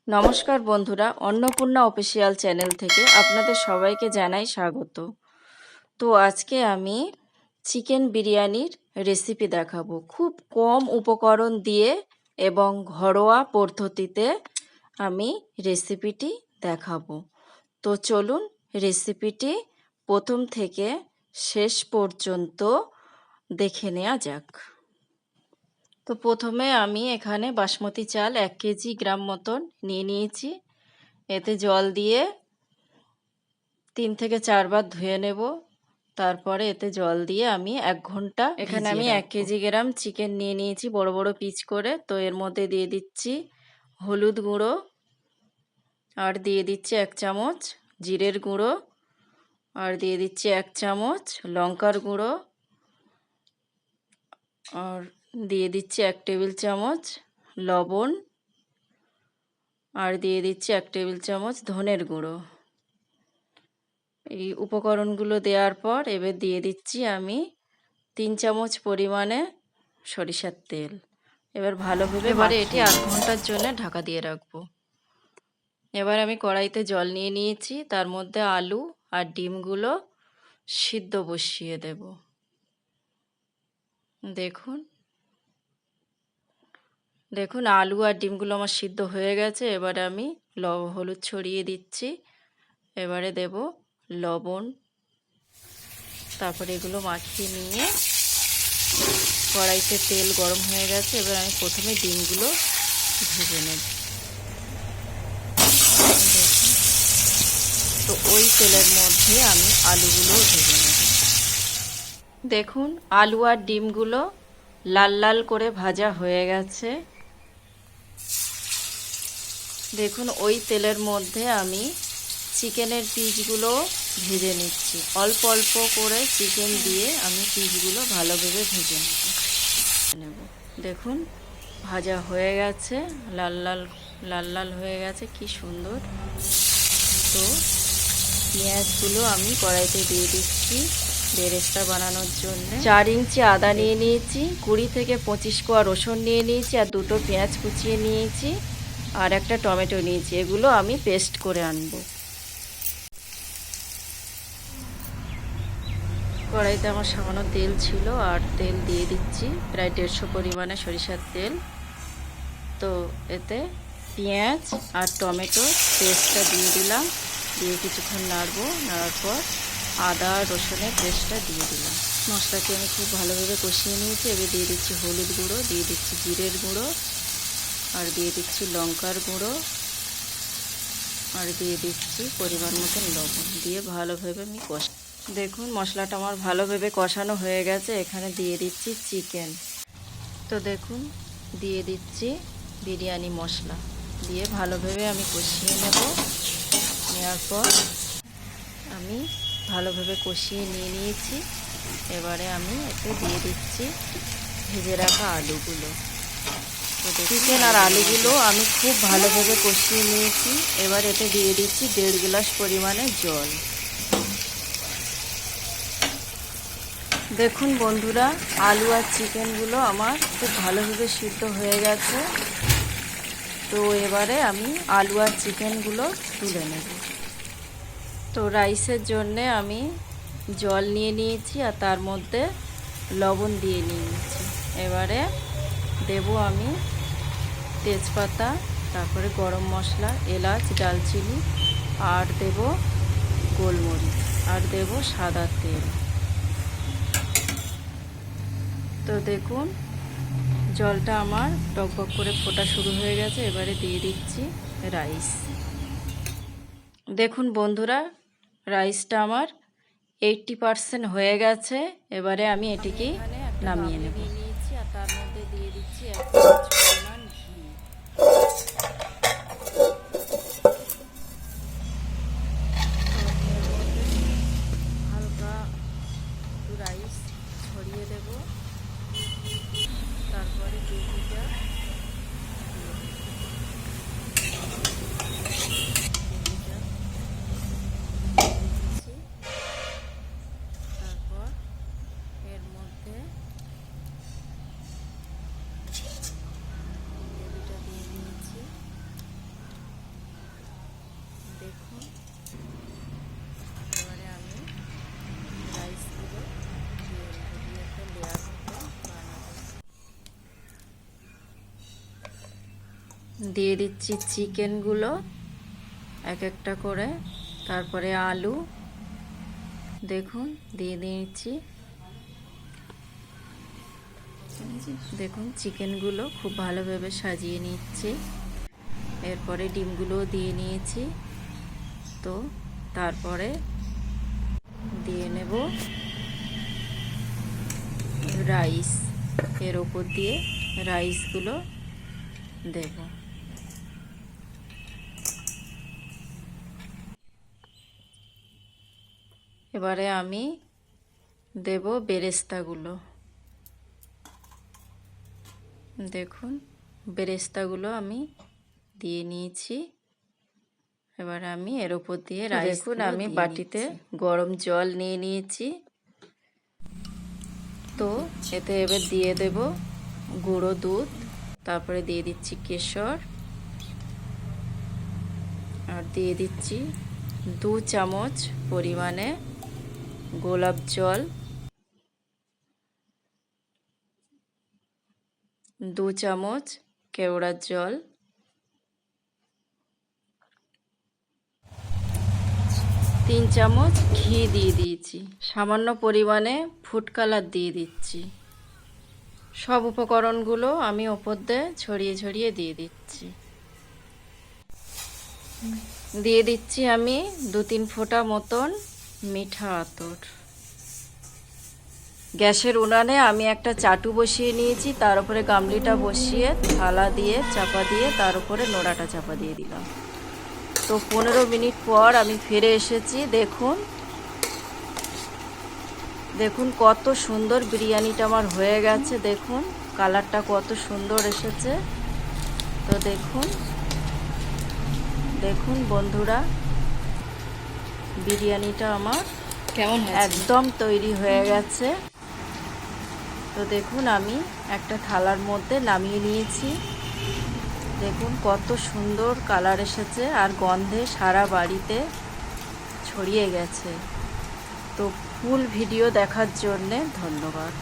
নমস্কার বন্ধুরা, Annapurna official channel থেকে আপনাদের সবাইকে জানাই স্বাগত। তো আজকে আমি চিকেন বিরিয়ানির রেসিপি দেখাবো। খুব কম উপকরণ দিয়ে এবং ঘরোয়া পদ্ধতিতে আমি রেসিপিটি দেখাবো। তো চলুন রেসিপিটি প্রথম থেকে শেষ পর্যন্ত দেখে নেওয়া যাক। তো প্রথমে আমি এখানে বাসমতি চাল 1 কেজি গ্রাম মতন নিয়ে নিয়েছি। এতে জল দিয়ে 3 থেকে 4 বার ধুয়ে নেব। তারপরে এতে জল দিয়ে আমি 1 ঘন্টা এখানে আমি 1 কেজি গ্রাম চিকেন নিয়ে নিয়েছি বড় বড় পিস করে। তো এর মধ্যে দিয়ে দিচ্ছি হলুদ গুঁড়ো, আর দিয়ে দিচ্ছি 1 চামচ জিরের গুঁড়ো, আর দিয়ে দিচ্ছি 1 চামচ লঙ্কার গুঁড়ো, আর দিয়ে দিচ্ছি 1 টেবিল চামচ লবণ, আর দিয়ে দিচ্ছি 1 টেবিল চামচ ধনের গুঁড়ো। এই উপকরণগুলো দেওয়ার পর এবার দিয়ে দিচ্ছি আমি 3 চামচ পরিমাণে সরিষার তেল। এবার ভালোভাবে এটি 8 ঘন্টার জন্য ঢাকা দিয়ে রাখবো। এবার আমি কড়াইতে জল নিয়ে নিয়েছি, তার মধ্যে আলু আর ডিমগুলো সিদ্ধ বসিয়ে দেব। দেখুন আলু আর ডিমগুলো আমার সিদ্ধ হয়ে গেছে। এবারে আমি হলুদ ছড়িয়ে দিচ্ছি, এবারে দেব লবণ, তারপরে এগুলো মাখিয়ে নিয়ে কড়াইতে তেল গরম হয়ে গেছে। এবার আমি প্রথমে ডিমগুলো ভেজে নেব। তো ওই তেলের মধ্যে আমি আলুগুলো ভেজে নেব। দেখুন আলু আর ডিমগুলো লাল লাল করে ভাজা হয়ে গেছে। দেখুন ওই তেলের মধ্যে আমি চিকেনের পিসগুলো ভেজে নিচ্ছি। অল্প অল্প করে চিকেন দিয়ে আমি পিসগুলো ভালোভাবে ভেজে নেব। দেখুন ভাজা হয়ে গেছে, লাল লাল হয়ে গেছে, কি সুন্দর। তো পেঁয়াজগুলো আমি কড়াইতে দিয়ে দিচ্ছি বেরেস্তা বানানোর জন্য। 4 ইঞ্চি আদা নিয়ে নিয়েছি, 20 থেকে 25 কোয়া রসুন নিয়ে নিয়েছি, আর 2টো পেঁয়াজ কুচিয়ে নিয়েছি, আর একটা টমেটো নিয়েছি। এগুলো আমি পেস্ট করে আনবো। কড়াইতে আমার সামান্য তেল ছিল, আর তেল দিয়ে দিচ্ছি প্রায় 150 পরিমাণে সরিষার তেল। তো এতে পেঁয়াজ আর টমেটো পেস্টটা দিয়ে দিলাম, দিয়ে কিছুক্ষণ নাড়ার পর আদা রসুনের পেস্টটা দিয়ে দিলাম। মশলাটি আমি খুব ভালোভাবে কষিয়ে নিয়েছি। এবার দিয়ে দিচ্ছি হলুদ গুঁড়ো, দিয়ে দিচ্ছি জিরের গুঁড়ো, আর দিয়ে দিচ্ছি লঙ্কার গুঁড়ো, আর দিয়ে দিচ্ছি পরিমাণ মতন লবণ, দিয়ে ভালোভাবে আমি দেখুন মশলাটা আমার ভালোভাবে কষানো হয়ে গেছে। এখানে দিয়ে দিচ্ছি চিকেন। তো দেখুন দিয়ে দিচ্ছি বিরিয়ানি মশলা, দিয়ে ভালোভাবে আমি কষিয়ে নেওয়ার পর আমি ভালোভাবে কষিয়ে নিয়েছি। এবারে আমি এতে দিয়ে দিচ্ছি ভেজে রাখা আলুগুলো। তো চিকেন আর আলুগুলো আমি খুব ভালোভাবে কষিয়ে নিয়েছি। এবার এতে দিয়ে দিচ্ছি 1.5 গ্লাস পরিমাণে জল। দেখুন বন্ধুরা আলু আর চিকেনগুলো আমার খুব ভালোভাবে সিদ্ধ হয়ে গেছে। তো এবারে আমি আলু আর চিকেনগুলো তুলে নেব। তো রাইসের জন্যে আমি জল নিয়ে নিয়েছি, আর তার মধ্যে লবণ দিয়ে নিয়েছি। এবারে দেব আমি তেজপাতা, তারপরে গরম মশলা, এলাচ, দারচিনি, আর দেব গোলমরিচ, আর দেব সাদা তেল। তো দেখুন জলটা আমার টকবক করে ফোটা শুরু হয়ে গেছে। এবারে দিয়ে দিচ্ছি রাইস। দেখুন বন্ধুরা রাইসটা আমার 80% হয়ে গেছে। এবারে আমি এটিকে নামিয়ে নেব। আর তার মধ্যে দিয়ে দিচ্ছি 1 চামচ পরিমাণ ঘি। হালকা একটু রাইস ছড়িয়ে দেব, তারপরে গ্রেভিটা তারপর এর মধ্যে দিয়ে দিচ্ছি চিকেনগুলো এক একটা করে, তারপরে আলু দেখুন দিয়ে দিচ্ছি। দেখুন চিকেনগুলো খুব ভালোভাবে সাজিয়ে নিচ্ছি। এরপরে ডিমগুলোও দিয়ে নিয়েছি। তো তারপরে দিয়ে নেব রাইস, এর ওপর দিয়ে রাইসগুলো দেব। এবারে আমি দেব বেরেস্তাগুলো। দেখুন বেরেস্তাগুলো আমি দিয়ে নিয়েছি। এবার আমি এর উপর দিয়ে রাইস, দেখুন আমি বাটিতে গরম জল নিয়ে নিয়েছি। তো এতে এবার দিয়ে দেব গুঁড়ো দুধ, তারপরে দিয়ে দিচ্ছি কেশর, আর দিয়ে দিচ্ছি 2 চামচ পরিমাণে গোলাপ জল, 2 চামচ কেওড়ার জল, 3 চামচ ঘি দিয়ে দিয়েছি, সামান্য পরিমাণে ফুড কালার দিয়ে দিচ্ছি। সব উপকরণগুলো আমি ওপর দিয়ে ছড়িয়ে ছড়িয়ে দিয়ে দিচ্ছি। দিয়ে দিচ্ছি আমি 2-3 ফোঁটা মতন মিঠা আতর। গ্যাসের উনানে আমি একটা চাটু বসিয়ে নিয়েছি, তার উপরে গামলিটা বসিয়ে থালা দিয়ে চাপা দিয়ে তার উপরে নোড়াটা চাপা দিয়ে দিলাম। তো 15 মিনিট পর আমি ফিরে এসেছি। দেখুন দেখুন কত সুন্দর বিরিয়ানিটা আমার হয়ে গেছে। দেখুন কালারটা কত সুন্দর এসেছে। তো দেখুন দেখুন বন্ধুরা, বিরিয়ানিটা আমার কেমন একদম তৈরি হয়ে গেছে। তো দেখুন আমি একটা থালার মধ্যে নামিয়ে নিয়েছি। দেখুন কত সুন্দর কালার এসেছে আর গন্ধে সারা বাড়িতে ছড়িয়ে গেছে। তো ফুল ভিডিও দেখার জন্যে ধন্যবাদ।